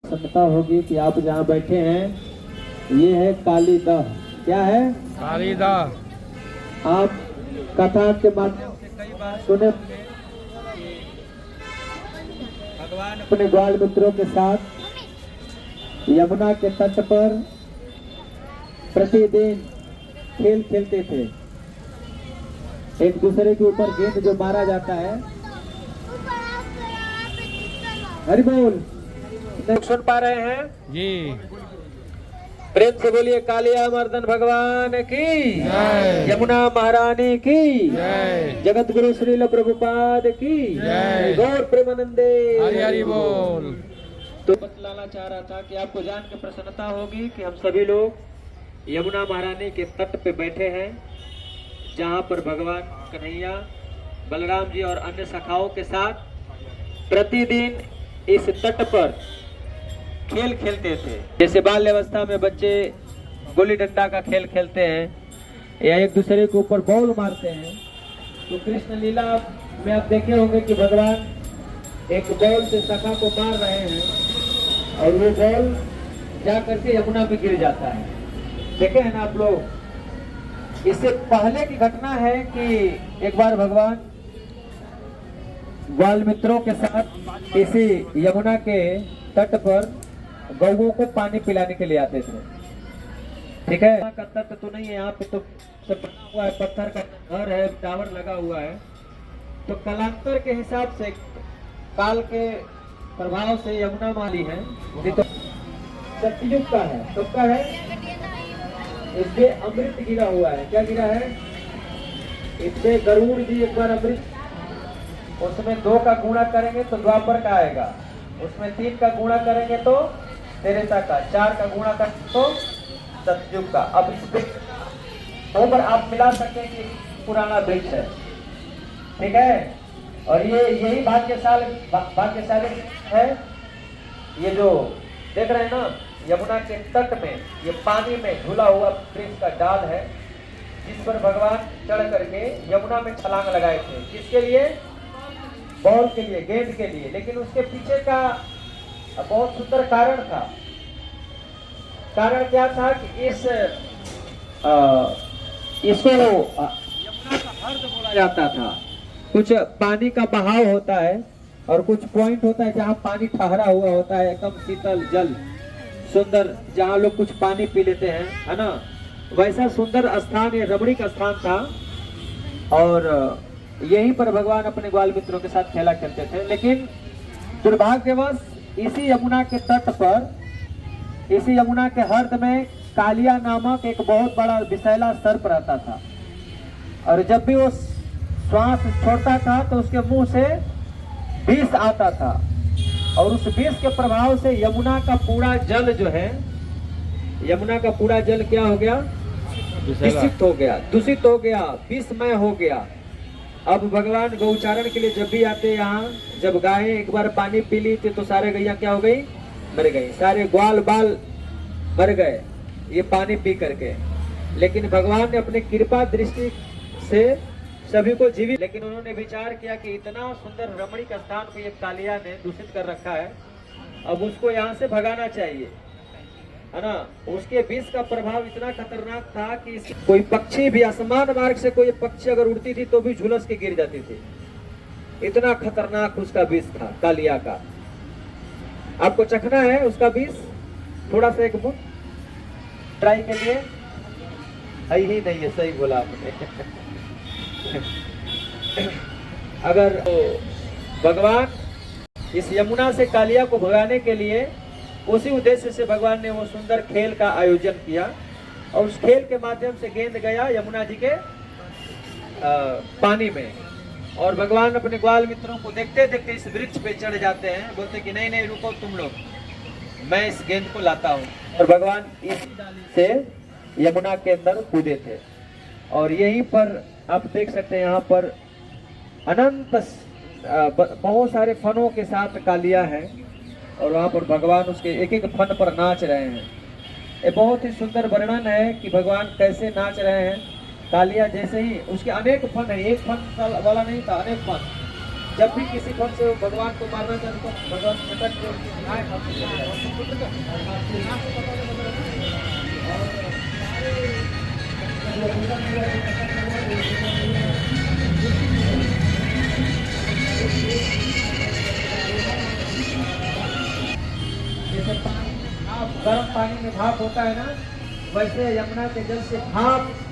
प्रसन्नता होगी कि आप जहाँ बैठे हैं ये है काली दह। क्या है? काली दह। आप कथा के माध्यम से कई बार सुने भगवान अपने ग्वाल मित्रों के साथ यमुना के तट पर प्रतिदिन खेल खेलते थे। एक दूसरे के ऊपर गेंद जो मारा जाता है, हरि बोल, सुन पा रहे हैं जी? प्रेम से बोलिए कालिया मर्दन भगवान की जय, यमुना महारानी की जय, जगत गुरु श्रील प्रभुपाद की जय, गौर प्रेमानंदे। हरि हरि बोल। तो बतलाना चाह रहा था कि आपको जान के प्रसन्नता होगी कि हम सभी लोग यमुना महारानी के तट पे बैठे हैं, जहाँ पर भगवान कन्हैया बलराम जी और अन्य सखाओं के साथ प्रतिदिन इस तट पर खेल खेलते थे। जैसे बाल्य अवस्था में बच्चे गुल्ली डंडा का खेल खेलते हैं या एक दूसरे के ऊपर बॉल मारते हैं, तो कृष्ण लीला में आप देखे होंगे कि भगवान एक बॉल से सखा को मार रहे हैं और वो बॉल जा करके यमुना में गिर जाता है। देखे हैं ना आप लोग? इससे पहले की घटना है कि एक बार भगवान ग्वाल मित्रों के साथ इसी यमुना के तट पर गौओं को पानी पिलाने के लिए आते थे। ठीक है, का तट तो नहीं है, यहाँ पे तो सब बना हुआ है, पत्थर का घर है, टावर लगा हुआ है। तो कालांतर के हिसाब से, काल के प्रभाव से यमुना माली है, तो सतयुग का है, सबका है। इससे अमृत गिरा हुआ है। क्या गिरा है? इससे गरुड़ जी एक बार अमृत, उसमें 2 का गुणा करेंगे तो द्वापर का आएगा, उसमें 3 का गुणा करेंगे तो त्रेता का, 4 का गुणा करेंगे तो सतयुग का। अब इस वृक्ष पर आप मिला सकते हैं कि पुराना वृक्ष है। ठीक है, और ये यही भाग्यशाली है। ये जो देख रहे हैं ना, यमुना के तट में ये पानी में झूला हुआ वृक्ष का डाल है, जिस पर भगवान चढ़ करके यमुना में छलांग लगाए थे। किसके लिए? बॉल के लिए, गेंद के लिए। लेकिन उसके पीछे का बहुत सुंदर कारण था। कारण क्या था कि इसको यमुना का हर्द बोला जाता था। कुछ पानी का बहाव होता है और कुछ पॉइंट होता है जहाँ पानी ठहरा हुआ होता है, एकदम शीतल जल सुंदर, जहाँ लोग कुछ पानी पी लेते हैं, है ना? वैसा सुंदर स्थान, ये रमणीक स्थान था। और यहीं पर भगवान अपने ग्वाल मित्रों के साथ खेला खेलते थे। लेकिन दुर्भाग्यवश इसी यमुना के तट पर, इसी यमुना के हर्द में कालिया नामक एक बहुत बड़ा विषैला सर्प रहता था। और जब भी वो श्वास छोड़ता था तो उसके मुंह से विष आता था, और उस विष के प्रभाव से यमुना का पूरा जल जो है, यमुना का पूरा जल क्या हो गया? दूषित हो गया, दूषित हो गया, विषमय हो गया। अब भगवान गौचारण के लिए जब भी आते यहाँ, जब गायें एक बार पानी पी ली थी तो सारे गैया क्या हो गई? मर गई, सारे ग्वाल बाल मर गए ये पानी पी करके। लेकिन भगवान ने अपनी कृपा दृष्टि से सभी को जीवित, लेकिन उन्होंने विचार किया कि इतना सुंदर रमणीक स्थान को ये कालिया ने दूषित कर रखा है, अब उसको यहाँ से भगाना चाहिए, है ना? उसके विष का प्रभाव इतना खतरनाक था कि कोई पक्षी भी, आसमान मार्ग से कोई पक्षी अगर उड़ती थी तो भी झुलस के गिर जाती थी। इतना खतरनाक उसका विष था कालिया का। आपको चखना है उसका विष? थोड़ा सा एक बूंद ट्राई के लिए है ही नहीं है, सही बोला आपने। अगर भगवान इस यमुना से कालिया को भगाने के लिए, उसी उद्देश्य से भगवान ने वो सुंदर खेल का आयोजन किया, और उस खेल के माध्यम से गेंद गया यमुना जी के पानी में। और भगवान अपने ग्वाल मित्रों को देखते देखते इस वृक्ष पे चढ़ जाते हैं, बोलते कि नहीं नहीं रुको तुम लोग, मैं इस गेंद को लाता हूँ। और भगवान इस डाली से यमुना के अंदर कूदे थे। और यहीं पर आप देख सकते हैं, यहाँ पर अनंत बहुत सारे फनों के साथ कालिया है, और वहाँ पर भगवान उसके एक एक फन पर नाच रहे हैं। ये बहुत ही सुंदर वर्णन है कि भगवान कैसे नाच रहे हैं। कालिया जैसे ही उसके अनेक फन है, एक फन वाला नहीं था, अनेक फन। जब भी किसी ढंग से भगवान को मारना चाहते तो भगवान छटक के उनकी निगाहें आपको जैसे पानी में भाप, गर्म पानी में भाप होता है ना, वैसे यमुना के जल से भाप